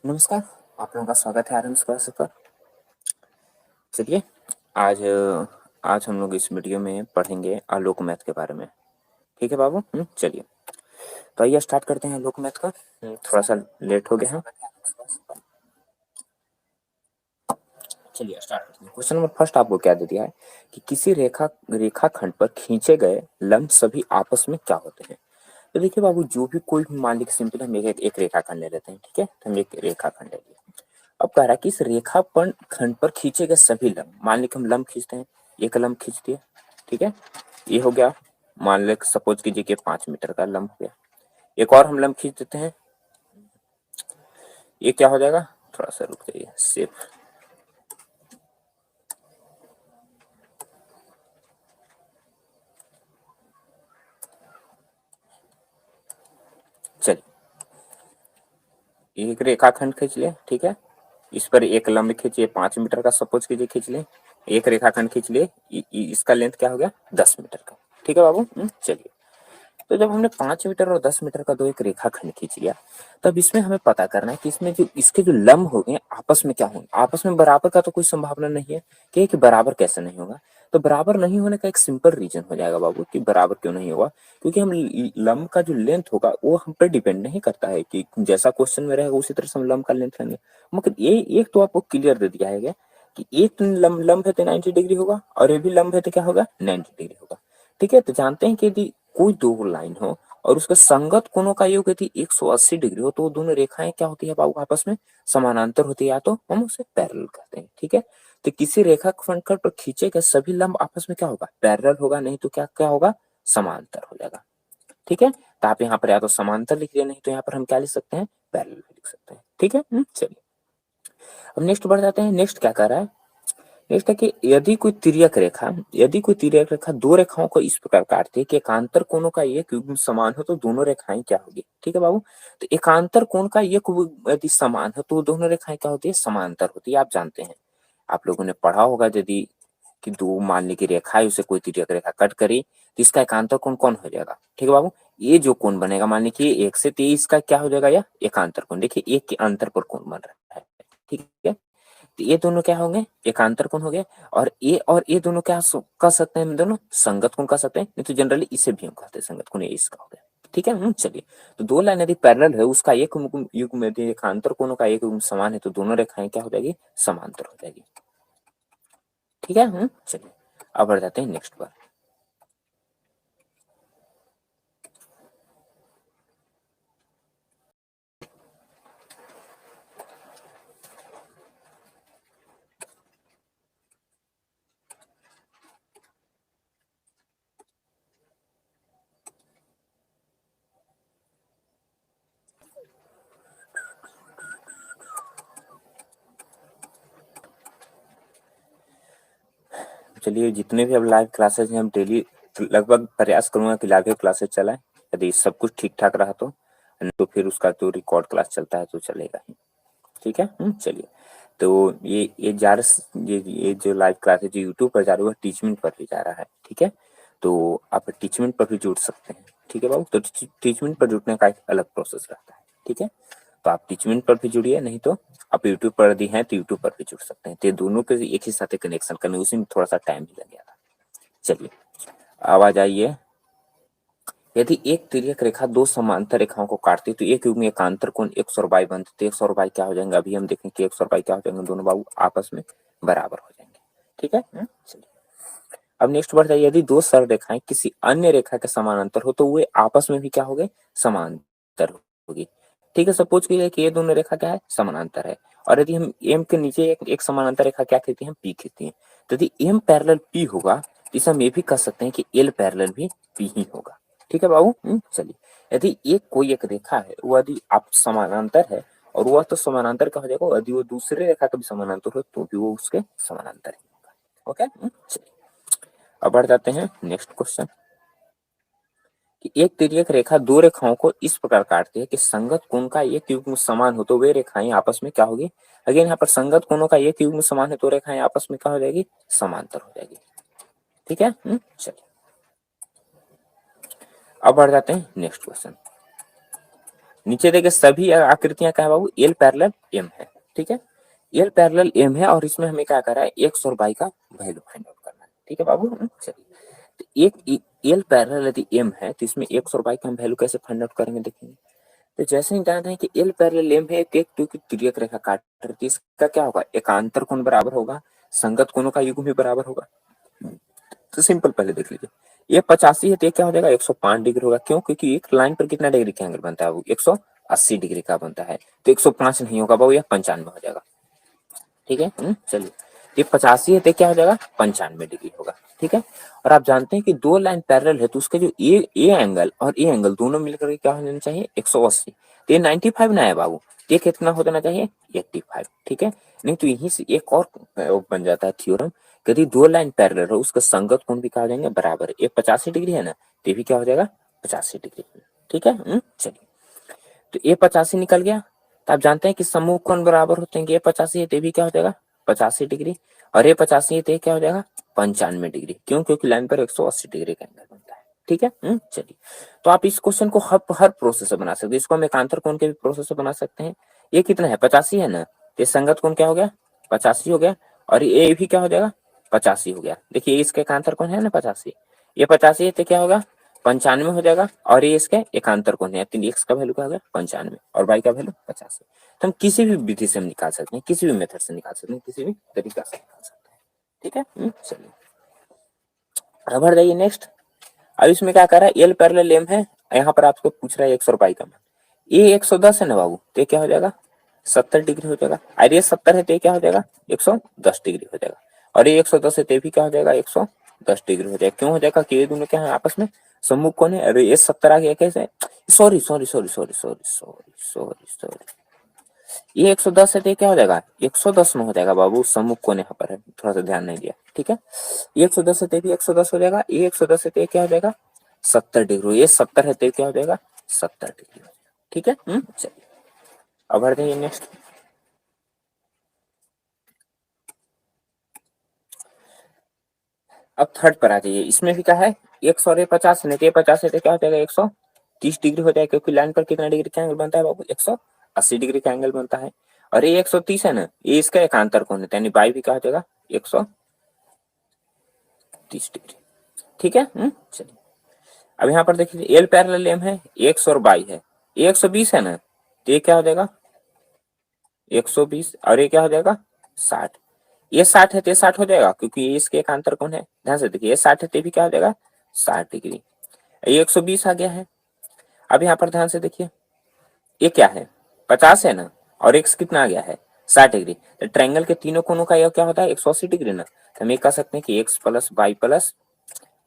नमस्कार। आप लोगों का स्वागत है आरएम क्लासेस पर। चलिए, आज आज हम लोग इस वीडियो में पढ़ेंगे आलोक मैथ के बारे में। ठीक है बाबू। चलिए, तो आइए स्टार्ट करते हैं आलोक मैथ का। थोड़ा सा लेट हो गया है। चलिए स्टार्ट करते हैं। क्वेश्चन नंबर फर्स्ट आपको क्या दे दिया है कि किसी रेखाखंड पर खींचे गए लंब सभी आपस में क्या होते हैं। तो देखिए बाबू, जो भी कोई मान लीजिए सिंपल हम एक रेखाखंड ले लेते हैं। ठीक है, तो हम एक रेखाखंड ले लिया। अब कह रहा है कि इस रेखाखंड खंड पर खींचे गए सभी लंब, मान लीजिए हम लंब खींचते हैं, एक लंब खींच दिए। ठीक है, ये हो गया। मान ले सपोज कीजिए कि 5 मीटर का लंब हो गया। एक और हम लंब खींच देते हैं, ये क्या हो जाएगा, थोड़ा सा रुक जाइए सिर्फ। चलिए, एक रेखाखंड खींच ले। ठीक है, इस पर एक लंब खींचिए 5 मीटर का, सपोज कीजिए खींच ले। एक रेखाखंड खींच ले, इसका लेंथ क्या हो गया, 10 मीटर का। ठीक है बाबू। चलिए, तो जब हमने 5 मीटर और 10 मीटर का दो एक रेखाखंड खींच लिया, तब इसमें हमें पता करना है कि इसमें जो इसके जो लंब हो गए आपस में क्या होंगे। आपस में बराबर का तो कोई संभावना नहीं है कि बराबर कैसे नहीं होगा। तो बराबर नहीं होने का एक सिंपल रीजन हो जाएगा बाबू कि बराबर क्यों नहीं होगा, क्योंकि हम लंब का जो लेंथ होगा वो हम पर डिपेंड नहीं करता है कि जैसा क्वेश्चन में रहेगा उसी तरह से हम लंब का लेंथ लेंगे। मगर ये एक तो आपको क्लियर दे दिया है कि एक लंब है तो 90 डिग्री होगा, और ये भी लंब है तो क्या होगा, 90 डिग्री होगा। ठीक है, तो जानते हैं कि यदि कोई दो लाइन हो और उसका संगत कोणों का योग यदि 180 डिग्री हो, तो वो दोनों रेखाएं क्या होती है बाबू, आपस में समानांतर होती है, या तो हम उसे पैरेलल कहते हैं। ठीक है, तो किसी रेखाखंड पर खींचे गए सभी लंब आपस में क्या होगा, पैरेलल होगा, नहीं तो क्या क्या होगा, समांतर हो जाएगा। ठीक है, तो आप यहाँ पर या तो समांतर लिख दिया, नहीं तो यहाँ पर हम क्या लिख सकते हैं, पैरेलल लिख सकते हैं। ठीक है, चलिए अब नेक्स्ट बढ़ जाते हैं। नेक्स्ट क्या कर रहा है, नेक्स्ट है कि यदि कोई तिर्यक रेखा दो रेखाओं को इस प्रकार काटती है कि एकांतर कोणों का एक युग्म समान हो, तो दोनों रेखाएं क्या होगी। ठीक है बाबू, तो एकांतर कोण का एक यदि समान हो तो दोनों रेखाएं क्या होती है, समांतर होती है। आप जानते हैं, आप लोगों ने पढ़ा होगा, यदि कि दो मान ली की रेखा है, उसे कोई तिर्यक रेखा कट करी तो इसका एकांतर कोण कौन हो जाएगा। ठीक है बाबू, ये जो कोण बनेगा मान लीजिए 1 से 23 का क्या हो जाएगा, या एकांतर कोण। देखिए एक के अंतर पर कोण बन रहा है। ठीक है, तो ये दोनों क्या होंगे, एकांतर कोण हो गए। और ये दोनों क्या कह सकते हैं, हम दोनों संगत कोण कह सकते हैं, नहीं तो जनरली इसे भी हम कहते हैं संगत कोण, ये इसका हो गया। ठीक है, चलिए, तो दो लाइन यदि पैरेलल है, उसका एक युग्म यदि एकांतर कोणों का एक युग्म समान है, तो दोनों रेखाएं क्या हो जाएगी, समांतर हो जाएगी। ठीक है, चलिए अब बढ़ जाते हैं नेक्स्ट पर। चलिए, जितने भी अब लाइव क्लासेस हैं, हम डेली लगभग प्रयास करूंगा कि लाइव क्लासेस चलाएं। यदि सब कुछ ठीक ठाक रहा तो, नहीं तो फिर उसका तो रिकॉर्ड क्लास चलता है तो चलेगा ही। ठीक है, चलिए, तो ये जो लाइव क्लास है जो यूट्यूब पर जा रही है, वह टीचमेंट पर भी जा रहा है। ठीक है, तो आप टीचमेंट पर भी जुड़ सकते हैं। ठीक है बाबू, तो टीचमेंट पर जुड़ने का एक अलग प्रोसेस रहता है। ठीक है, तो आप टीचमेंट पर भी जुड़िए, नहीं तो आप यूट्यूब पर भी हैं तो यूट्यूब पर भी जुड़ सकते हैं। तो ये दोनों के एक ही साथ कनेक्शन करने, उसी में थोड़ा सा टाइम भी लग गया था। चलिए अब आ जाइए, यदि एक तिर्यक रेखा दो समांतर रेखाओं को काटती है तो एक युग्म एकांतर कोण 100 बाई बनते, तो 100 बाई क्या हो जाएंगे, अभी हम देखें कि 100 बाई क्या हो जाएंगे, दोनों बाबू आपस में बराबर हो जाएंगे। ठीक है, चलिए अब नेक्स्ट बढ़ जाइए। यदि दो सरल रेखाएं किसी अन्य रेखा के समानांतर हो, तो वे आपस में भी क्या हो गए, समांतर होगी। ठीक है, सपोज कीजिए कि ये दोनों रेखा क्या है, समानांतर है, और यदि हम एम के नीचे एक समानांतर रेखा क्या खींचते हैं, पी खींचते हैं, तो यदि एम पैरेलल पी होगा, तो इसे हम ये भी कह सकते हैं कि एल पैरेलल भी पी ही होगा। ठीक है बाबू, चलिए, यदि कोई एक रेखा है, वो यदि आप समानांतर है, और वह तो समानांतर का हो जाएगा, यदि वो दूसरे रेखा का भी समानांतर हो तो भी वो उसके समानांतर ही होगा। ओके, चलिए अब बढ़ जाते हैं नेक्स्ट क्वेश्चन कि एक तिर्यक रेखा दो रेखाओं को इस प्रकार काटती है कि संगत कोण का एक युग्म समान हो, तो वे रेखाएं आपस में क्या होगी। अगेन यहाँ पर संगत कोणों का एक युग्म समान है, तो रेखाएं आपस में क्या हो जाएगी, समांतर हो जाएगी। ठीक है, चलिए अब बढ़ जाते हैं नेक्स्ट क्वेश्चन। नीचे देखिए सभी आकृतियां क्या है बाबू, एल पैरेलल एम है, ठीक है, एल पैरेलल एम है और इसमें हमें क्या कर रहा है, एक्स और वाई का वैल्यू फाइंड आउट करना है, ठीक है बाबू। चलिए तो एक एल पैरेलल यदि एम है तो इसमें एक्स और वाई का हम वैल्यू कैसे फाइंड आउट करेंगे देखेंगे। तो जैसे ही जानते हैं कि एल पैरेलल एम है, एक टू की तिर्यक रेखा काट रही है, इसका क्या होगा, एकांतर कोण बराबर होगा, संगत कोणों का युग्म भी बराबर होगा। तो सिंपल पहले देख लीजिए, ये 85 है तो ये क्या हो जाएगा 105 डिग्री होगा, क्यों, क्योंकि एक लाइन पर कितना डिग्री का एंगल बनता है, वो 180 डिग्री का बनता है, तो 105 नहीं होगा बाबू, यह 95 हो जाएगा, ठीक है। चलिए ये 85 है तो क्या हो जाएगा 95 डिग्री होगा, ठीक है। और आप जानते हैं कि दो लाइन पैरेलल है तो उसके जो ए एंगल और ए एंगल दोनों मिलकर के क्या होना चाहिए 180, तो ये 95 ना है बाबू, ये कितना हो जाना चाहिए 85, ठीक है। नहीं तो यहीं से एक और बन जाता है थ्योरम, यदि दो लाइन पैरेलल हो उसका संगत कोण भी कहा जाएंगे बराबर, ये 85 डिग्री है ना, तो ये भी क्या हो जाएगा 85 डिग्री, ठीक है। चलिए तो ए 85 निकल गया, तो आप जानते हैं कि समूह कोण बराबर होते हैं, ये 85 है तो भी क्या हो जाएगा 85 डिग्री, और ये 85 है तो क्या हो जाएगा 95 डिग्री, क्यों, क्योंकि लाइन पर 180 डिग्री का एंगल बनता है, ठीक है। चलिए तो आप इस क्वेश्चन को हर प्रोसेस से बना सकते हैं, इसको हम एकांतर कोण के भी प्रोसेस से बना सकते हैं। ये कितना है 85 है ना, ये संगत कोण क्या हो गया 85 हो गया, और ये भी क्या हो जाएगा 85 हो गया, देखिए इसका एकांतर कोण है ना 85, ये 85 है तो क्या होगा 95 हो जाएगा, और ये इसके एकांतर कोण है, एक्स का वैल्यू क्या हो गया 95 और वाई का वैल्यू 85, तो हम किसी भी विधि से हम निकाल सकते हैं, किसी भी मेथड से निकाल सकते हैं, किसी भी तरीका से निकाल सकते हैं, ठीक है। चलिए अब बढ़ जाइए नेक्स्ट। अब इसमें क्या कर रहा है, एल पैरेलल एम है, यहाँ पर आपको पूछ रहा है 100 पाई का मान, ये 110 है ना बाबू, तो क्या हो जाएगा 70 डिग्री हो जाएगा, और ये 70 है तो क्या हो जाएगा 110 डिग्री हो जाएगा, और ये 110 है तो भी क्या हो जाएगा 110 डिग्री हो जाएगा, क्यों हो जाएगा कि ये दोनों क्या है आपस में सम्मुख कोण है, अरे ये 70 आ गया कैसे, sorry sorry sorry sorry sorry sorry sorry sorry, ये 110 है तो क्या हो जाएगा 110 में हो जाएगा बाबू, सम्मुख कोण यहाँ पर है, थोड़ा सा ध्यान नहीं दिया, ठीक है। ये 110 है तो भी 110 हो जाएगा, ये 110 है तो क्या हो जाएगा 70 डिग्री, ये 70 है तो क्या हो जाएगा 70 डिग्री हो जाएगा, ठीक है। चलिए अब बढ़ जाइए नेक्स्ट। अब थर्ड पर आ जाइए, इसमें भी क्या है 150 नहीं तो 50 है तो क्या हो जाएगा 130 डिग्री हो जाएगा, क्योंकि लाइन पर कितना डिग्री का एंगल बनता है बाबू 180 डिग्री का एंगल बनता है, और ये 130 है ना, ये इसका एकांतर कोण है, यानी बाई भी क्या हो जाएगा 130 डिग्री, ठीक है। चलिए अब यहाँ पर देखिए एल पैरेलल एम है, एक्स और बाई है, ये 120 है ना, तो ये क्या हो जाएगा 120, और ये क्या हो जाएगा 60, ये 60 है तो ये 60 हो जाएगा, क्योंकि ये इसके एकांतर कोण है, ध्यान से देखिए ये 60 है तो भी क्या हो जाएगा 60 डिग्री, ये 120 आ गया है। अब यहाँ पर ध्यान से देखिए ये क्या है 50 है ना, और एक्स कितना आ गया है 60 डिग्री, तो ट्रायंगल के तीनों कोनों का यह क्या होता है 180 डिग्री ना, तो हम ये कह सकते हैं कि एक्स प्लस वाई प्लस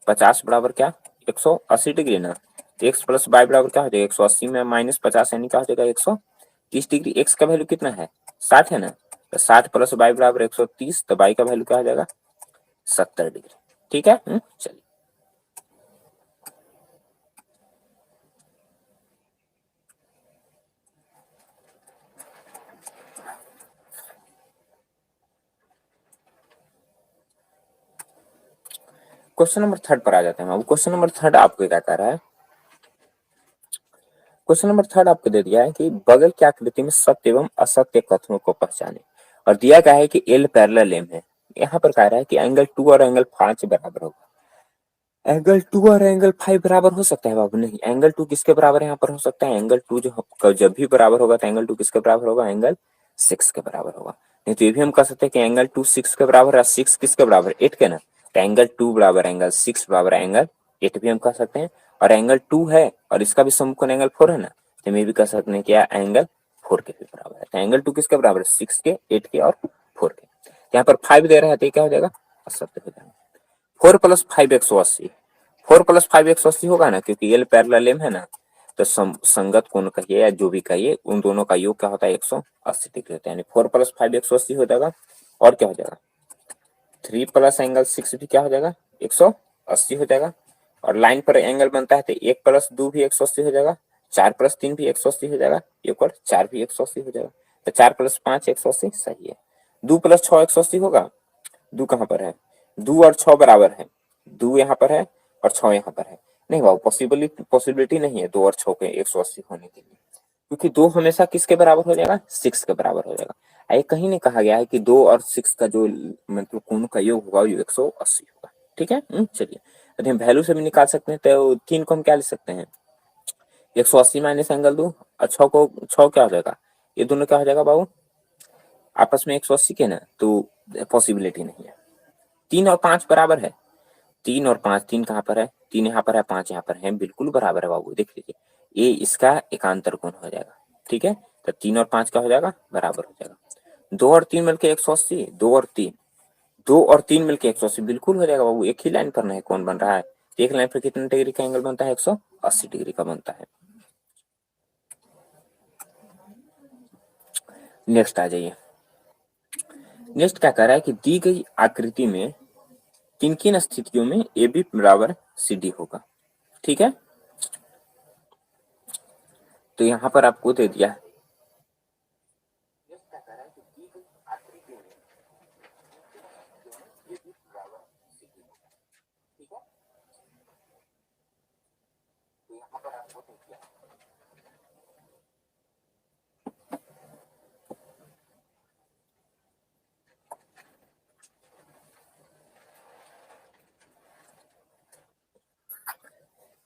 50 बराबर क्या 180 डिग्री ना, तो एक्स प्लस वाई बराबर क्या हो जाएगा 180 में माइनस 50 यानी क्या हो जाएगा 130 डिग्री, एक्स का वैल्यू कितना है 60 है ना, तो 60 प्लस वाई बराबर 130, तो वाई का वैल्यू क्या हो जाएगा 70 डिग्री, ठीक है। चलिए क्वेश्चन नंबर थर्ड पर आ जाते हैं। अब क्वेश्चन नंबर थर्ड आपको क्या कह रहा है, क्वेश्चन नंबर थर्ड आपको दे दिया है कि बगल की आकृति में सत्य एवं असत्य कथनों को पहचाने, और दिया क्या है कि एल पैरेलल एम है, यहाँ पर कह रहा है कि एंगल 2 और एंगल 5 बराबर होगा, एंगल 2 और एंगल 5 बराबर हो सकता है बाबू, नहीं एंगल 2 किसके बराबर यहाँ पर हो सकता है, एंगल 2 जो जब भी बराबर होगा तो एंगल 2 किसके बराबर होगा, एंगल 6 के बराबर होगा, नहीं तो ये भी हम कह सकते हैं कि एंगल 2 6 के बराबर है, 6 किसके बराबर 8 के ना, तो एंगल 2 बराबर एंगल 6 बराबर एंगल 8 भी हम कह सकते हैं, और एंगल 2 है और इसका भी समकोण एंगल 4 है ना, तो ये भी कह सकते हैं क्या एंगल 4 के भी बराबर है, तो एंगल 2 किसके बराबर है 6 के 8 के और 4 के, यहाँ पर 5 दे रहा है तो क्या हो जाएगा असत्य हो जाएगा, 4 प्लस 5 180, 4 प्लस 5 180 होगा ना, क्योंकि एल पैरेलल एम है ना, तो संगत कोण कहिए या जो भी कहिए उन दोनों का योग क्या होता है 180 डिग्री होता है, यानी 4 प्लस 5 180 हो जाएगा, और क्या हो जाएगा 3 प्लस एंगल 6 भी क्या हो जाएगा 180 हो जाएगा, और लाइन पर एंगल बनता है तो 1 प्लस 2 भी 180 हो जाएगा, 4 प्लस 3 भी 180 हो जाएगा, एक और 4 भी 180 हो जाएगा, तो 4 प्लस 5 180 सही है, 2 प्लस 6 180 होगा, 2 कहाँ पर है, 2 और 6 बराबर है, 2 यहाँ पर है और 6 यहाँ पर है, नहीं बाबू पॉसिबिलिटी नहीं है 2 और 6 के 180 होने के लिए, क्योंकि 2 हमेशा किसके बराबर हो जाएगा, 6 के बराबर हो जाएगा। ये कहीं नहीं कहा गया है कि 2 और 6 का जो मतलब कोनों का योग होगा वो 180 होगा। ठीक है, चलिए, यदि हम वैल्यू से भी निकाल सकते हैं तो 3 को हम क्या ले सकते हैं, 180 माइनस एंगल 2 और 6 को 6 क्या हो जाएगा, ये दोनों क्या हो जाएगा बाबू, आपस में 180 के ना, तो पॉसिबिलिटी नहीं है। 3 और 5 बराबर है, 3 और 5, 3 कहाँ पर है, 3 यहाँ पर है, 5 यहाँ पर है, बिल्कुल बराबर है बाबू, देख लीजिए, ये इसका एकांतर कोण हो जाएगा। ठीक है, तो 3 और 5 का हो जाएगा, बराबर हो जाएगा। 2 और 3 मिलकर 180, 2 और 3 मिलकर 180 बिल्कुल हो जाएगा बाबू, एक ही लाइन पर नहीं कौन बन रहा है, एक लाइन पर कितने डिग्री का एंगल बनता है, 180 डिग्री का बनता है। नेक्स्ट आ जाइए, नेक्स्ट क्या कह रहा है कि दी गई आकृति में किन किन स्थितियों में ए बी बराबर सी डी होगा। ठीक है, तो यहां पर आपको दे दिया है,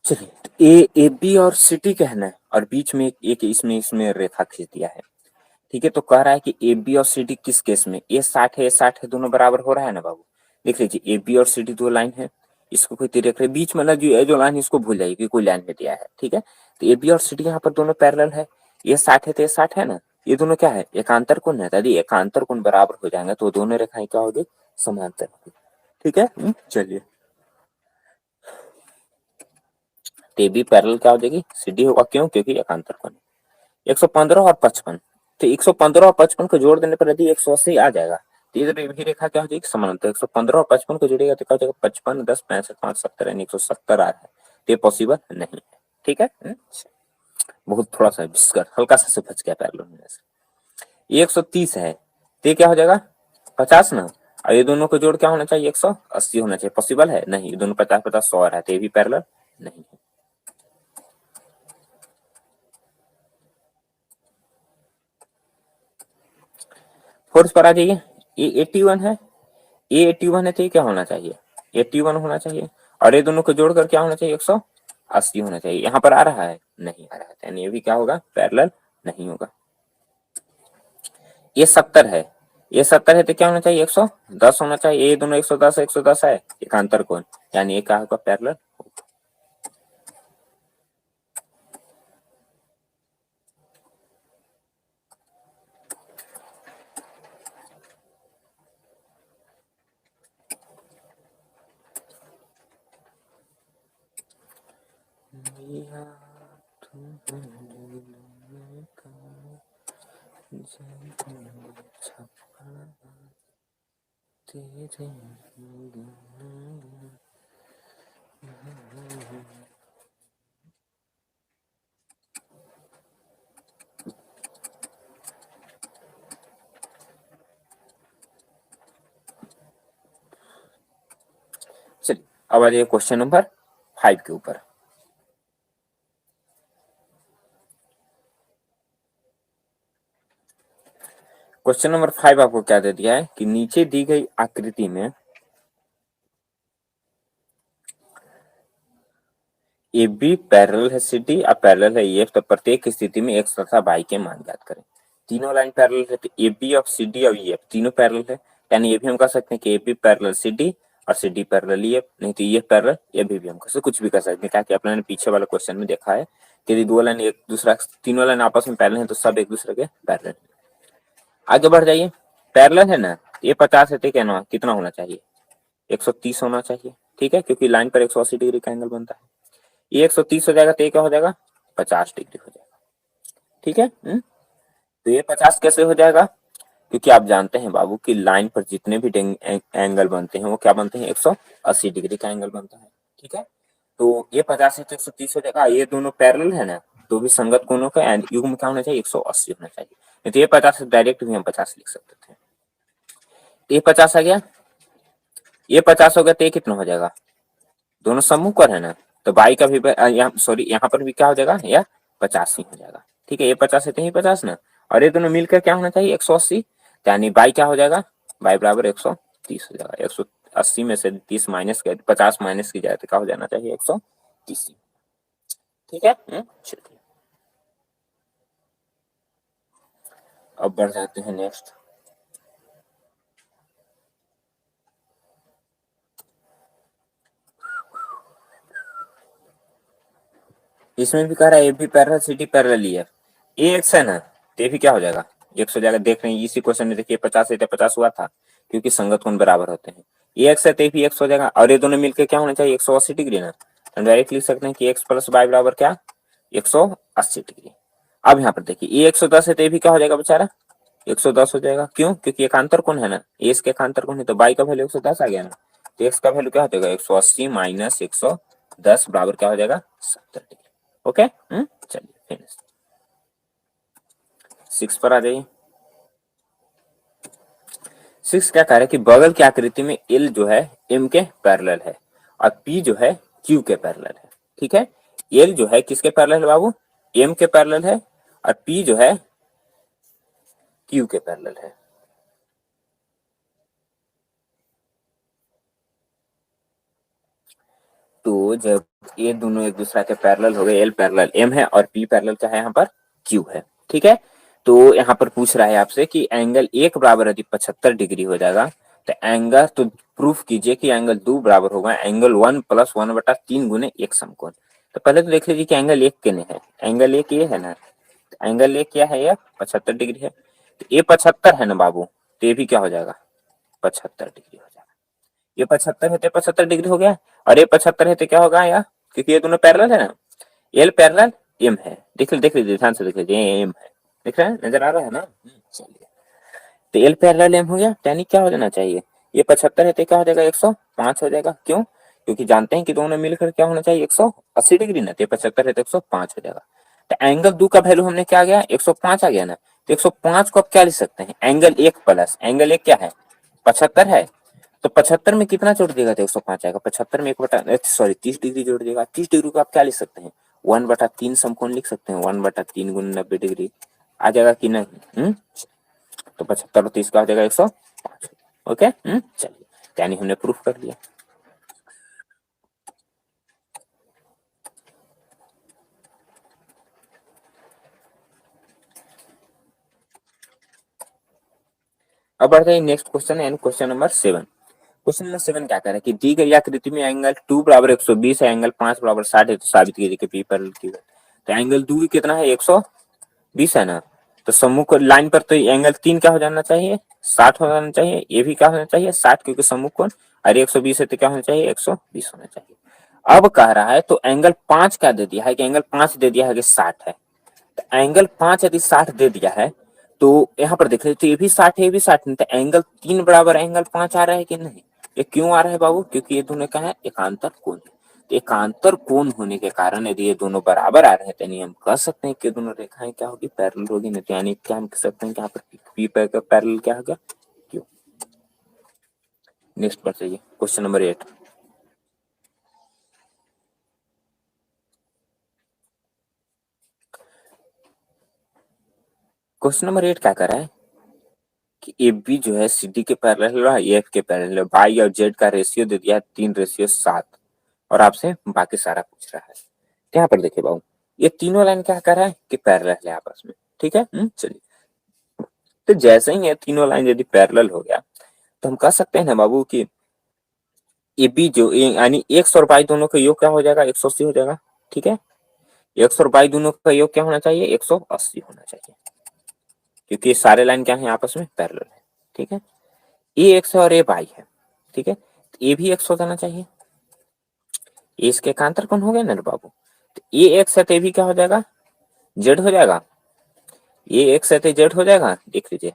चलिए ए बी और सी डी कहना है और बीच में एक इसमें इसमें रेखा खींच दिया है। ठीक है, तो कह रहा है कि ए बी और सी डी किस केस में, ए 60 है, ए 60 है, दोनों बराबर हो रहा है ना बाबू। देख लीजिए ए बी और सी डी दो लाइन है, इसको कोई तिरक है, बीच में जो लाइन इसको भूल जाइए कि कोई लाइन में दिया है। ठीक है, तो ए बी और सी डी यहाँ पर दोनों पैरेलल है, ये 60 है तो ये 60 है ना, ये दोनों क्या है, एकांतर कोण है, यदि एकांतर कोण बराबर हो जाएंगे तो दोनों रेखाएं क्या होगी, समांतर होगी। ठीक है, चलिए, तो ए बी पैरेलल क्या हो जाएगी, सी डी होगा, क्यों, क्योंकि एकांतर कोण। 115 और 55, तो 115 और 55 को जोड़ देने पर यदि 180 आ जाएगा तो इधर भी रेखा क्या हो जाएगी, समांतर। 115 और 55 को जोड़ेगा तो क्या हो जाएगा, 55 10 65 5 70 यानी 170 आ रहा है, तो ये पॉसिबल नहीं है। ठीक है, बहुत थोड़ा सा हल्का सा बच गया पैरेलल होने से। 130 है तो ये क्या हो जाएगा, 50 ना, और ये दोनों को जोड़ क्या होना चाहिए, 180 होना चाहिए, पॉसिबल है नहीं, ये दोनों 50 50 100 आ रहा है, तो ये भी पैरेलल नहीं है। फोर्स पर आ जाइए, ये 81 है, ये 81 है तो ये क्या होना चाहिए, 81 होना चाहिए, और ये दोनों को जोड़कर क्या होना चाहिए, 180 होना चाहिए। यहाँ पर आ रहा है, नहीं आ रहा है, यानी ये भी क्या होगा, पैरेलल नहीं होगा। ये 70 है, ये 70 है तो क्या होना चाहिए, 110 होना चाहिए, ये दोनों 110 110 है, एकांतर कोण, यानी ये क्या होगा, पैरेलल। चलिए, अब आ जाइए क्वेश्चन नंबर 5 के ऊपर। क्वेश्चन नंबर 5 आपको क्या दे दिया है कि नीचे दी गई आकृति में ए बी पैरेलल है सी डी और पैरेलल है EF, तो प्रत्येक स्थिति में x तथा y के मान ज्ञात करें। तीनों लाइन पैरेलल है, तो ए बी और सी डी और EF तीनों पैरेलल है, यानी ये भी हम कह सकते हैं कि A B parallel C D और सी डी पैरेलल EF, नहीं तो EF पैरेलल ए बी भी हम कह कुछ भी कर सकते हैं, क्या कि आपने पीछे वाले क्वेश्चन में देखा है कि यदि दो लाइन एक दूसरा, तीनों लाइन आपस में पैरेलल है तो सब एक दूसरे के पैरेलल। आगे बढ़ जाइए, पैरेलल है ना, ये 50 है तो कहना कितना होना चाहिए, 130 होना चाहिए। ठीक है, क्योंकि लाइन पर 180 डिग्री का एंगल बनता है, ये 130 हो जाएगा तो ये क्या हो जाएगा, 50 डिग्री हो जाएगा। ठीक है, तो ये 50 कैसे हो जाएगा, क्योंकि आप जानते हैं बाबू कि लाइन पर जितने भी एंगल बनते हैं वो क्या बनते हैं, 180 डिग्री का एंगल बनता है। ठीक है, तो ये 50 है तो 130 हो जाएगा, ये दोनों पैरेलल है ना, तो भी संगत कोणों का युग्म क्या होना चाहिए, 180 होना चाहिए, नहीं तो ये 50 डायरेक्ट भी हम 50 लिख सकते थे। ये 50 आ गया, ये 50 हो गया तो ये कितना हो जाएगा, दोनों सम्मुख पर है ना, तो बाई का भी सॉरी यहाँ पर भी क्या हो जाएगा, या 50 ही हो जाएगा। ठीक है, ये 50 है तो ये 50 ना, और ये दोनों मिलकर क्या होना चाहिए 180, यानी बाई क्या हो जाएगा, बाई बराबर 130 हो जाएगा। 180 में से 30 माइनस कर 50 माइनस की जाए तो क्या हो जाना चाहिए 130। ठीक है, चलिए अब बढ़ जाते हैं नेक्स्ट। इसमें भी कह रहा है ए भी पैरेलल सी डी पैरेलल ई है, ए एक्स है ना, तो ये भी क्या हो जाएगा 100 हो जाएगा। देख रहे हैं इसी क्वेश्चन में, देखिए 50 है तो 50 हुआ था, क्योंकि संगत कोण बराबर होते हैं। ए एक्स है तो भी एक्स हो जाएगा, और ये दोनों मिलकर क्या होना चाहिए 180 डिग्री ना, तो डायरेक्ट लिख सकते हैं कि एक्स प्लस वाई बराबर क्या 180 डिग्री। अब यहाँ पर देखिए ए 110 है तो ये भी क्या हो जाएगा बेचारा 110 हो जाएगा, क्यों, क्योंकि एकांतर कोण है ना, ए इसके एकांतर कोण है, तो बाई का वैल्यू 110 आ गया ना, तो एक्स का वैल्यू क्या हो जाएगा 180 माइनस 110 बराबर क्या हो जाएगा 70 डिग्री। ओके, चलिए फिनिश। 6 पर आ जाइए। 6 क्या कह रहा है कि बगल की आकृति में एल जो है एम के पैरेलल है और पी जो है क्यू के पैरेलल है। ठीक है, एल जो है किसके पैरेलल है बाबू, एम के पैरेलल है, और पी जो है क्यू के पैरेलल है। तो जब ये दोनों एक दूसरे के पैरेलल हो गए, एल पैरेलल एम है और पी पैरेलल क्या है यहाँ पर क्यू है। ठीक है, तो यहाँ पर पूछ रहा है आपसे कि एंगल एक बराबर यदि 75 डिग्री हो जाएगा तो एंगल, तो प्रूफ कीजिए कि एंगल दो बराबर होगा एंगल 1 प्लस 1/3 गुने एक समकोण। तो पहले तो देख लीजिए कि एंगल एक कितने है, एंगल एक ये है ना, एंगल एक क्या है, ये 75 डिग्री है, तो ये 75 है ना बाबू, तो ये भी क्या हो जाएगा 75 डिग्री हो जाएगा। ये 75 है तो 75 डिग्री हो गया, और ये 75 है तो क्या होगा यार, क्योंकि ये दोनों पैरेलल है ना, एल पैरेलल एम है, देख लीजिए ध्यान से देख लीजिए, एम है, दिख रहा है, नजर आ रहा है ना, चलिए। तो एल पैरेलल एम हो गया, यानी क्या हो जाना चाहिए, ये 75 है तो क्या हो जाएगा 105 हो जाएगा, क्यों, क्योंकि जानते हैं कि दोनों मिलकर क्या होना चाहिए 180 डिग्री ना, तो 75 है तो 105 हो जाएगा। तो एंगल दो का वैल्यू हमने क्या आ गया 105 आ गया ना, तो 105 को आप क्या लिख सकते हैं, एंगल एक प्लस एंगल एक क्या है 75 है, तो 75 में कितना जोड़ देगा तो 105 आएगा, 75 में 30 डिग्री जोड़ देगा, 30 डिग्री को आप क्या लिख सकते हैं 1/3 समकोण लिख सकते हैं, 1/3 गुना 90 डिग्री आ जाएगा कि नहीं, तो 75 और 30 का हो जाएगा 105। ओके, चलिए, यानी हमने प्रूफ कर लिया। अब बढ़ते हैं नेक्स्ट क्वेश्चन है, क्वेश्चन नंबर 7। क्वेश्चन नंबर 7 क्या कह रहा है कि दी गई आकृति में एंगल 2 बराबर 120 है, एंगल 5 बराबर 60 है, तो साबित कीजिए कि पी पैरेलल क्यू है। तो एंगल 2 कितना है 120 है ना, तो सम्मुख लाइन पर तो एंगल 3 क्या हो जाना चाहिए 60 हो जाना चाहिए, ये भी क्या होना चाहिए 60, क्योंकि सम्मुख कोण, और 120 है तो क्या होना चाहिए 120 होना चाहिए। अब कह रहा है तो एंगल 5 क्या दे दिया है कि एंगल 5 दे दिया है कि 60 है, तो एंगल 5 यदि 60 दे दिया है तो यहाँ पर देख रहे तो ये भी 60 है, ये भी 60 है, तो एंगल 3 बराबर एंगल 5 आ रहा है कि नहीं, ये क्यों आ रहा है बाबू, क्योंकि ये दोनों क्या है एकांतर कोण है। तो एकांतर कोण होने के कारण यदि ये दोनों बराबर आ रहे हैं तो हम कह सकते हैं कि दोनों रेखाएं क्या होगी पैरेलल होगी, नहीं तो यानी क्या हम कह सकते हैं कि यहाँ पर पी पैरेलल क्या होगा क्यों। नेक्स्ट पर चाहिए क्वेश्चन नंबर 8। क्वेश्चन नंबर 8 क्या कर रहा है कि ए बी जो है सी डी के पैरेलल है, एफ के पैरेलल है, वाई और जेड का रेशियो दे दिया है 3:7, और आपसे बाकी सारा पूछ रहा है। तो यहाँ पर देखिए बाबू, ये तीनों लाइन क्या कर रहा है कि पैरेलल है आपस में। ठीक है, चलिए, तो जैसे ही ये तीनों लाइन यदि पैरेलल हो गया तो हम कह सकते हैं ना बाबू कि ए बी जो यानी एक्स और वाई दोनों का योग क्या हो जाएगा 180 हो जाएगा। ठीक है, एक्स और वाई दोनों का योग क्या होना चाहिए 180 होना चाहिए, क्योंकि ये सारे लाइन क्या है आपस में पैरेलल है। ठीक है, ए एक्स है और ए वाई है। ठीक है, तो ए भी एक्स हो जाना चाहिए, ए इसके एकांतर कौन हो गया ना बाबू, तो ए एक्स है तो ए भी क्या हो जाएगा जेड हो जाएगा, ए एक्स है तो जेड हो जाएगा। देख लीजिए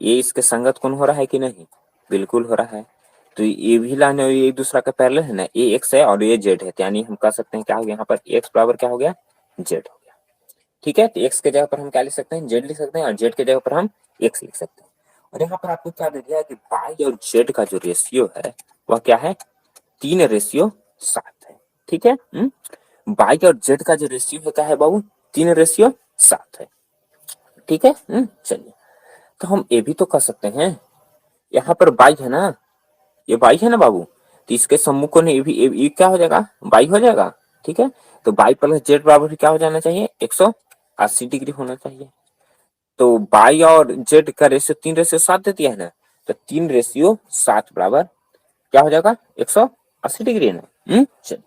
ये इसके संगत कौन हो रहा है कि नहीं, बिल्कुल हो रहा है, तो ये भी लाइन एक दूसरा का पैरेलल है ना, ए एक्स है और ये जेड है, तो यानी हम कह सकते हैं क्या हो गया यहाँ पर एक्स बराबर क्या हो गया जेड हो गया। ठीक है, तो एक्स के जगह पर हम क्या लिख सकते हैं जेड लिख सकते हैं, और जेड के जगह पर हम एक्स लिख सकते हैं। और यहाँ पर आपको क्या दे दिया है कि वाई और जेड का जो रेशियो है वह क्या है 3:7 है। ठीक है, वाई और जेड का जो रेशियो होता है बाबू 3:7 है। ठीक है, चलिए, तो हम ये भी तो कर सकते हैं, यहाँ पर बाई है ना, ये बाई है ना बाबू, तो इसके सम्मुख को ये भी ये क्या हो जाएगा, बाई हो जाएगा। ठीक है, तो बाई प्लस जेड बराबर क्या हो जाना चाहिए, 180 डिग्री होना चाहिए। तो बाई और जेड का रेशियो 3:7 दे दिया है ना, तो 3:7 बराबर क्या हो जाएगा, 180 डिग्री है ना। चलिए,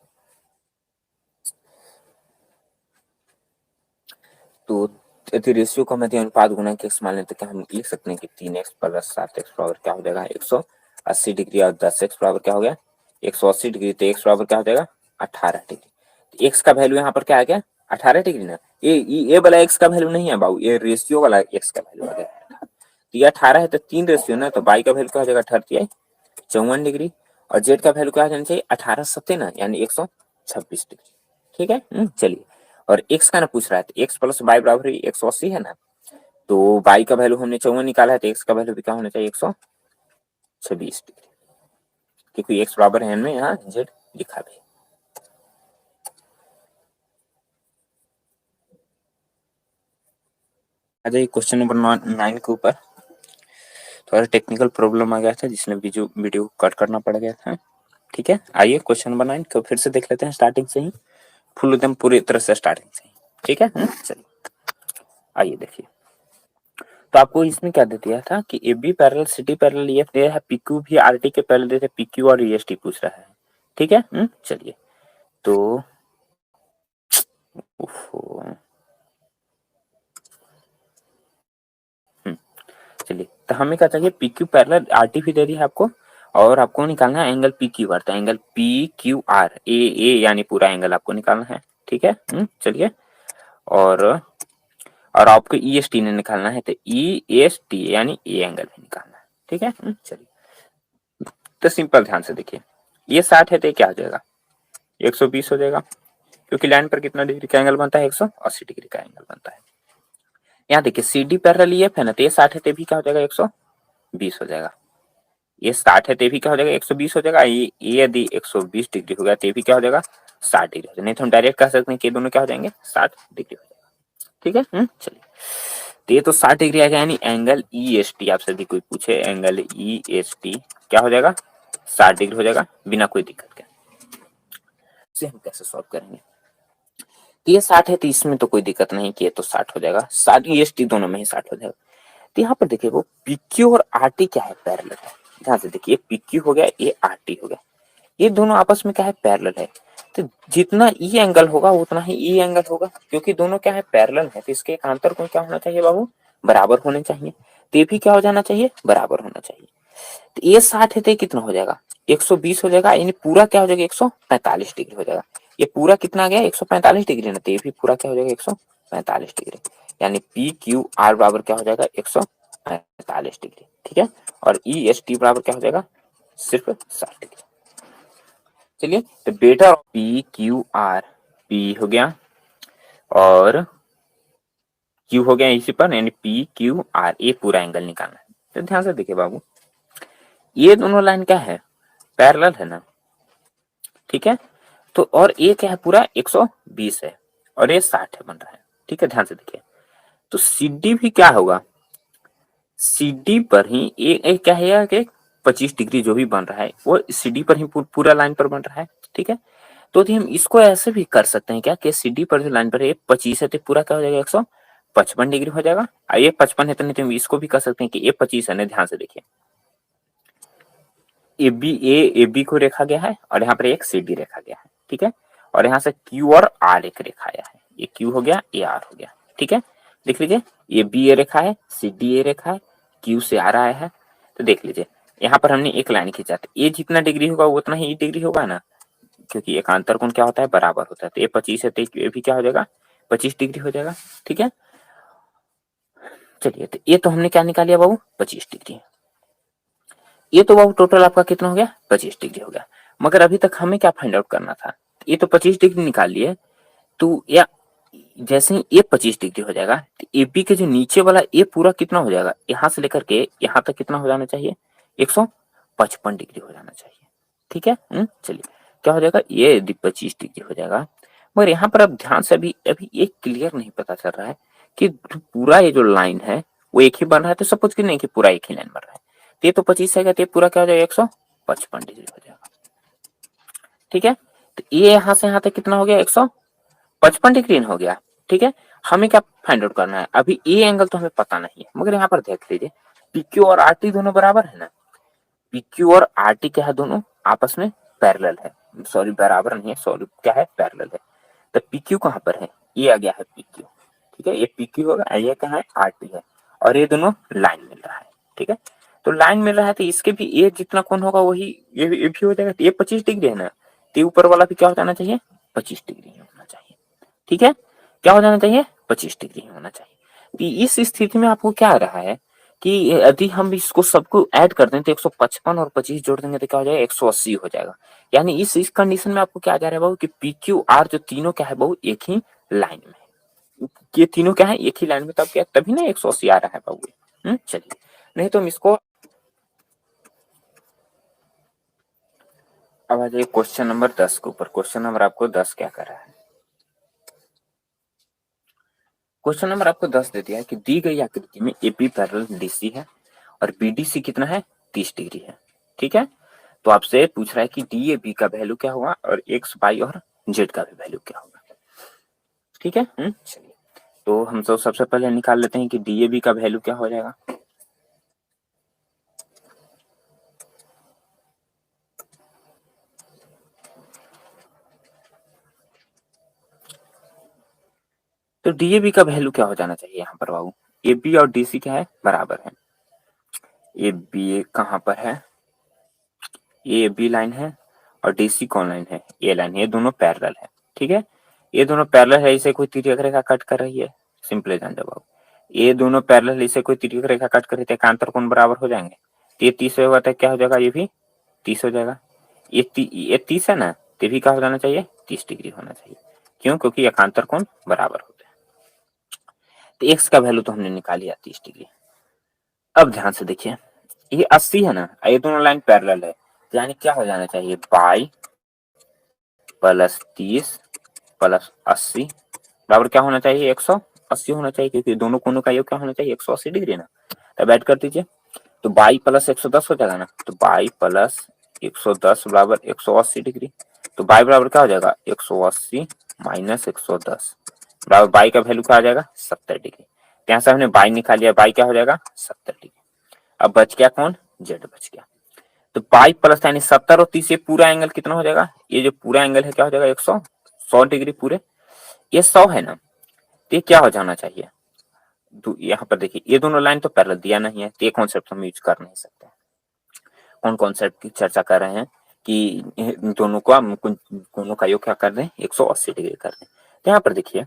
तो यदि रेशियो का मध्य अनुपात गुना के x मान लें तो क्या हम लिख सकते हैं कि 3x प्लस 7x बराबर क्या हो जाएगा, 180 डिग्री, और 10x बराबर क्या हो गया, 180 डिग्री, तो x बराबर क्या हो जाएगा, 18 डिग्री। x का वैल्यू यहाँ पर क्या आ गया, 18 डिग्री ना। ये वाला x का वैल्यू नहीं है बाबू, ये रेशियो वाला x का वैल्यू आ गया। तो ये 18 है, तो 3 रेशियो ना, तो बाई का वैल्यू क्या हो जाएगा, 54 डिग्री, और जेड का वैल्यू क्या आ जाना चाहिए, 18 सत्ते ना, यानी 126 डिग्री। ठीक है, चलिए, और x का ना पूछ रहा है, तो x प्लस बाई बराबर 180 है ना, तो बाई का वैल्यू हमने 54 निकाला है, तो x का वैल्यू भी क्या होना चाहिए, 126 डिग्री, क्योंकि x बराबर है, हमने यहाँ z लिखा भी। आ जाइए क्वेश्चन नंबर 9 के ऊपर। थोड़ा टेक्निकल प्रॉब्लम आ गया था, जिसने वीडियो कट करना पड़ गया था। ठीक है, आइए क्वेश्चन नंबर 9 को फिर से देख लेते हैं, स्टार्टिंग से ही, फुल एकदम पूरी तरह से स्टार्टिंग से ही। ठीक है, चलिए, आइए देखिए। तो आपको इसमें क्या दे दिया था कि A B parallel C D parallel ये दे है, पी क्यू भी आर टी के पैरेलल देते, पी क्यू और ई एस टी पूछ रहा है। ठीक है, चलिए, तो चलिए, तो हमें क्या चाहिए, P Q parallel R T भी दे दी है आपको, और आपको निकालना है एंगल पी क्यू आर, तो angle P Q R A यानी पूरा एंगल आपको निकालना है। ठीक है, चलिए, और आपको ई एस टी ने निकालना है, तो ई एस टी यानी ए एंगल भी निकालना है। ठीक है, चलिए, तो सिंपल ध्यान से देखिए, ये 60 है, तो क्या हो जाएगा, 120 हो जाएगा, क्योंकि लाइन पर कितना डिग्री का एंगल बनता है, 180 डिग्री का एंगल बनता है। यहाँ देखिए सी डी पैरेलल ईएफ है ना, तो ये 60 है, तो भी क्या हो जाएगा, 120 हो जाएगा। ये 60 है, तो भी क्या हो जाएगा, 120 हो जाएगा। ये यदि 120 डिग्री हो गया, तो भी क्या हो जाएगा, 60 डिग्री हो जाएगा। नहीं तो हम डायरेक्ट कह सकते हैं कि दोनों क्या हो जाएंगे, 60 डिग्री हो जाएगा। ठीक है, चलिए, तो ये तो 60 डिग्री आ गया, यानी एंगल ई एस टी, आपसे यदि कोई पूछे एंगल ई एस टी क्या हो जाएगा, 60 डिग्री हो जाएगा, बिना कोई दिक्कत के। से हम कैसे सॉल्व करेंगे, ये 60 है, तो इसमें तो कोई दिक्कत नहीं कि ये तो 60 हो जाएगा, 60 ई एस टी दोनों में ही 60 हो जाएगा। तो यहाँ पर देखिए, वो पी क्यू और आर टी क्या है, पैरेलल है। ध्यान से देखिए, पी क्यू हो गया, ये आर टी हो गया, ये दोनों आपस में क्या है, पैरेलल है। तो जितना ई एंगल होगा उतना ही ई एंगल होगा, क्योंकि दोनों क्या है, पैरेलल है, तो इसके आंतर कोण क्या होना चाहिए बाबू, बराबर होने चाहिए। तो ये भी क्या हो जाना चाहिए, बराबर होना चाहिए। तो ये 60 है, तो कितना हो जाएगा, 120 हो जाएगा, यानी पूरा क्या हो जाएगा, 145 डिग्री हो जाएगा। ये पूरा कितना आ गया, 145 डिग्री ना, तो ये भी पूरा क्या हो जाएगा, 145 डिग्री, यानी पी क्यू आर बराबर क्या हो जाएगा, 145 डिग्री। ठीक है, और ई एस टी बराबर क्या हो जाएगा, सिर्फ 60 डिग्री। चलिए, तो बेटा पी क्यू आर, पी हो गया और क्यू हो गया इसी पर, यानी पी क्यू आर, ये पूरा एंगल निकालना है। तो ध्यान से देखिए बाबू, ये दोनों लाइन क्या है, पैरेलल है ना। ठीक है, तो और ये क्या है, पूरा 120 है, और ये 60 है, बन रहा है। ठीक है, ध्यान से देखिए, तो सी डी भी क्या होगा, सी डी पर ही एक क्या है कि 25 डिग्री जो भी बन रहा है, वो सी डी पर ही पूरा लाइन पर बन रहा है। ठीक है, तो हम इसको ऐसे भी कर सकते हैं क्या, कि सी डी पर जो लाइन पर है 25 है, तो पूरा क्या हो जाएगा, 155 डिग्री हो जाएगा। ये 55 है, तो नहीं तो हम इसको भी कर सकते हैं कि ये 25 है ना, ध्यान से देखिए, ए बी को रेखा गया है, और यहाँ पर एक सी डी रेखा गया है। ठीक है, और यहाँ से क्यू और आर एक रेखा आया है, ये क्यू हो गया, ये आर हो गया। ठीक है, देख लीजिए, ये बी ए रेखा है, सी डी ए रेखा है, क्यू से आर आया है। तो देख लीजिए, यहाँ पर हमने एक लाइन खींचा, तो ये जितना डिग्री होगा उतना ही डिग्री होगा ना, क्योंकि एकांतर कोण क्या होता है, बराबर होता है। तो ये 25 है, तो ये भी क्या हो जाएगा, 25 डिग्री हो जाएगा। ठीक है, चलिए, तो ये तो हमने क्या निकाल लिया बाबू, 25 डिग्री। ये तो बाबू टोटल आपका कितना हो गया, 25 डिग्री हो गया। मगर अभी तक हमें क्या फाइंड आउट करना था, ये तो 25 डिग्री निकाल लिए, तो या जैसे ही ये 25 डिग्री हो जाएगा, तो एपी के जो नीचे वाला ये पूरा कितना हो जाएगा, यहाँ से लेकर के यहाँ तक कितना हो जाना चाहिए, 155 डिग्री हो जाना चाहिए। ठीक है, चलिए, क्या हो जाएगा, ये यदि 25 डिग्री हो जाएगा, मगर यहाँ पर अब ध्यान से अभी अभी एक क्लियर नहीं पता चल रहा है कि पूरा ये जो लाइन है वो एक ही बन रहा है, तो सपोज कि नहीं कि पूरा एक ही लाइन बन रहा है, तो ये तो 25 है, तो ये पूरा क्या हो जाएगा 155 डिग्री हो जाएगा। ठीक है, तो ये यहाँ से यहाँ तक कितना हो गया 155 डिग्री हो गया। ठीक है, हमें क्या फाइंड आउट करना है, अभी ये एंगल तो हमें पता नहीं है, मगर यहाँ पर देख लीजिए पीक्यू और आरटी दोनों बराबर है ना, पीक्यू और आरटी क्या है, दोनों आपस में पैरेलल है, सॉरी बराबर नहीं है, सॉरी क्या है पैरेलल है। तो पीक्यू कहाँ पर है, ये आ गया है पीक्यू। ठीक है, ये पीक्यू होगा, ये क्या है आरटी है, और ये दोनों लाइन मिल रहा है। ठीक है, तो लाइन मिल रहा है तो इसके भी ये जितना कोण होगा वही ये भी हो जाएगा। तो ये 25 डिग्री है ना, तो ऊपर वाला भी क्या हो जाना चाहिए 25 डिग्री होना चाहिए। ठीक है, क्या हो जाना चाहिए 25 डिग्री होना चाहिए। तो इस स्थिति में आपको क्या आ रहा है कि यदि हम इसको सबको ऐड कर दें तो 155 और 25 जोड़ देंगे तो क्या हो जाएगा 180 हो जाएगा। यानी इस कंडीशन में आपको क्या आ जा रहा है बाबू कि पी क्यू आर जो तीनों क्या है बाबू एक ही लाइन में, ये तीनों क्या है एक ही लाइन में, तब क्या तभी ना 180 आ रहा है बाबू। चलिए, नहीं तो हम इसको अब आ जाइए क्वेश्चन नंबर 10 के ऊपर। क्वेश्चन नंबर आपको 10 क्या कर रहा है, क्वेश्चन नंबर आपको 10 दे दिया है कि दी गई आकृति में एपी पैरेलल डीसी है और बीडीसी कितना है 30 डिग्री है। ठीक है, तो आपसे पूछ रहा है कि डी ए बी का वैल्यू क्या होगा और एक्स वाई और जेड का भी वैल्यू क्या होगा। ठीक है, चलिए, तो हम तो सबसे पहले निकाल लेते हैं कि डी ए बी का वैल्यू क्या हो जाएगा। तो डी ए बी का वैल्यू क्या हो जाना चाहिए यहाँ पर बाबू, ए बी और डी सी क्या है बराबर है, ए बी कहाँ पर है, ए बी लाइन है और डी सी कौन लाइन है, ए लाइन है, ये दोनों पैरेलल है। ठीक है, ये दोनों पैरेलल है, इसे कोई तिर्यक रेखा कट कर रही है, सिंपल जान जवाब। ये दोनों पैरेलल, इसे कोई तिर्यक रेखा कट कर रही है, एकांतर कोण बराबर हो जाएंगे। तो ये 30 होगा तो क्या हो जाएगा, ये भी 30 हो जाएगा। ये 30 है ना, तो भी क्या हो जाना चाहिए 30 डिग्री होना चाहिए। क्यों, क्योंकि एकांतर कोण बराबर होते हैं। तो एक्स का वैल्यू तो हमने निकाल लिया 30 डिग्री। अब ध्यान से देखिए, ये 80 है ना, ये दोनों लाइन पैरेलल है, यानी क्या हो जाना चाहिए बाई प्लस 30 प्लस 80 बराबर क्या होना चाहिए 180 होना चाहिए, क्योंकि दोनों कोनों का योग क्या होना चाहिए 180 डिग्री ना। तब ऐड कर दीजिए, तो बाई प्लस 110 हो जाएगा ना, तो बाई प्लस 110 बराबर 180 डिग्री। तो बाई बराबर क्या हो जाएगा 180 माइनस 110 बराबर बाई का वैल्यू क्या आ जाएगा 70 डिग्री। यहाँ से हमने बाई निकाल लिया, बाई क्या हो जाएगा 70 डिग्री। अब बच गया कौन, जेड बच गया। तो बाई प्लस यानी 70 और 30 पूरा एंगल कितना हो जाएगा, ये जो पूरा एंगल है क्या हो जाएगा 100 डिग्री पूरे, ये 100 है ना, तो ये क्या हो जाना चाहिए। तो यहाँ पर देखिए ये दोनों लाइन तो पैरेलल दिया नहीं है, तो ये कॉन्सेप्ट हम यूज कर नहीं सकते। कौन कॉन्सेप्ट की चर्चा कर रहे हैं कि दोनों को हम दोनों का योग क्या कर रहे हैं 180 डिग्री कर रहे हैं। तो यहाँ पर देखिए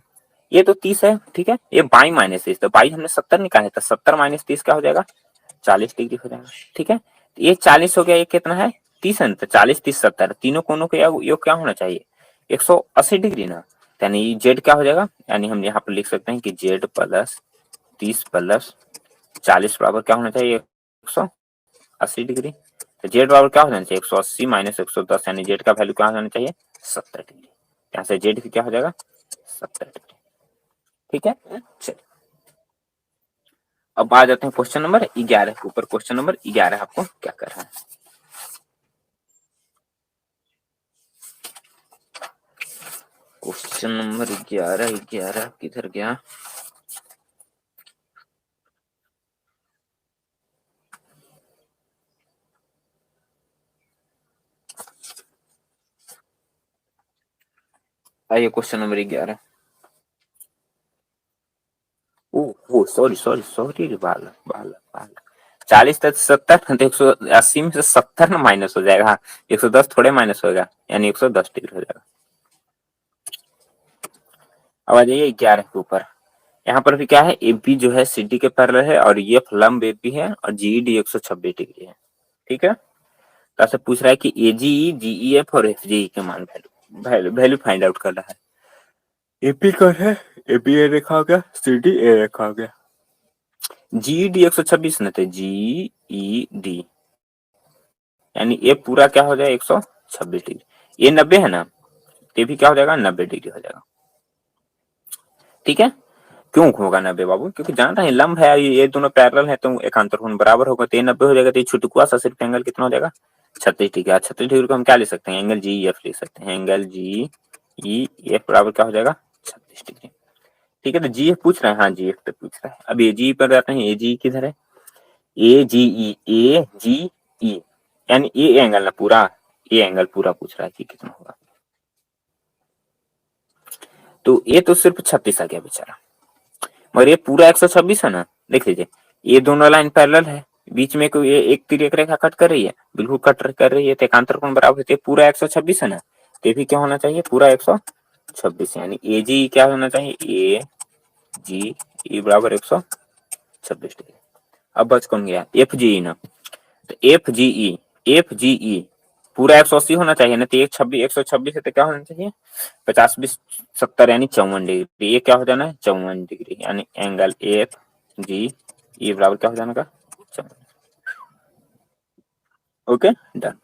ये तो 30 है, ठीक है, ये बाई माइनस 30, तो बाई हमने 70 निकाला है, तो 70 माइनस 30 क्या हो जाएगा 40 डिग्री हो जाएगा। ठीक है, तो ये 40 हो गया, ये कितना है 30 है, तो 40 30 70 तीनों कोनों का योग क्या होना चाहिए 180 डिग्री ना। यानी जेड क्या हो जाएगा, यानी हम यहाँ पर लिख सकते हैं कि जेड प्लस 30 प्लस 40 बराबर क्या होना चाहिए 180 डिग्री। तो जेड बराबर क्या हो जाना चाहिए 180 माइनस 110, यानी जेड का वैल्यू क्या हो जाना चाहिए 70 डिग्री। यहाँ से जेड क्या हो जाएगा 70 डिग्री। ठीक है, चलिए अब आ जाते हैं क्वेश्चन नंबर 11 के ऊपर। क्वेश्चन नंबर 11 आपको क्या कर रहा है, क्वेश्चन नंबर 11 किधर गया, आइए क्वेश्चन नंबर 11। ओ सॉरी सॉरी सॉरी बालक बालक बालक, 40 तक 70 तो 180 में से 70 ना माइनस हो जाएगा, 110 थोड़े माइनस होगा, यानी 110 डिग्री हो जाएगा। अब आ जाइए 11 के ऊपर। यहाँ पर भी क्या है, ए बी जो है सी डी के पैरेलल है और ये लंब ए बी है और जी डी 126 डिग्री है। ठीक है, तो आपसे पूछ रहा है कि ए जी जी ई एफ और एफ जी के मान value value value find out कर रहा है। एपी कौन है, एपी ए रेखा हो गया, सी डी ए रेखा हो गया, जी डी 126 न थे, जी ई डी यानी ये पूरा क्या हो जाए 126 डिग्री, ये 90 है ना, ये भी क्या हो जाएगा 90 डिग्री हो जाएगा। ठीक है, क्यों होगा 90 बाबू? क्योंकि जान रहे हैं लंब है ये दोनों पैरेलल है तो एकांतर कोण बराबर होगा, तो ये 90 हो जाएगा। तो ये छुटकुआ सा सिर्फ एंगल कितना हो जाएगा 36 डिग्री। 36 डिग्री को हम क्या ले सकते हैं, एंगल जी एफ ले सकते हैं। एंगल जी ई एफ बराबर क्या हो जाएगा 36 डिग्री। ठीक है, तो जी एफ पूछ रहे हैं, हाँ जी एफ पे पूछ रहा है। अब ए जी पर जाते हैं, ए जी किधर है, ए जी ई यानी ए एंगल ना पूरा, ए एंगल पूरा पूछ रहा है कि कितना होगा। तो ये तो सिर्फ 36 आ गया बेचारा, मगर ये पूरा 126 है ना। देख लीजिए, ये दोनों लाइन पैरेलल है, बीच में कोई एक तिर्यक रेखा कट कर रही है, बिल्कुल कट कर रही है, तो एकांतर कोण बराबर है, पूरा 126 है ना। तो ये भी क्या होना चाहिए पूरा 126, यानी ए जी क्या होना चाहिए, ए जी ई बराबर 126 डिग्री। अब बच कौन गया, एफ जी ई ना। तो एफ जी ई पूरा 180 होना चाहिए ना, तो 126 है तो क्या होना चाहिए 50 20 70 यानी 54 डिग्री। ये क्या हो जाना है 54 डिग्री, यानी एंगल एफ जी ई बराबर क्या हो जाना का 54। Okay done.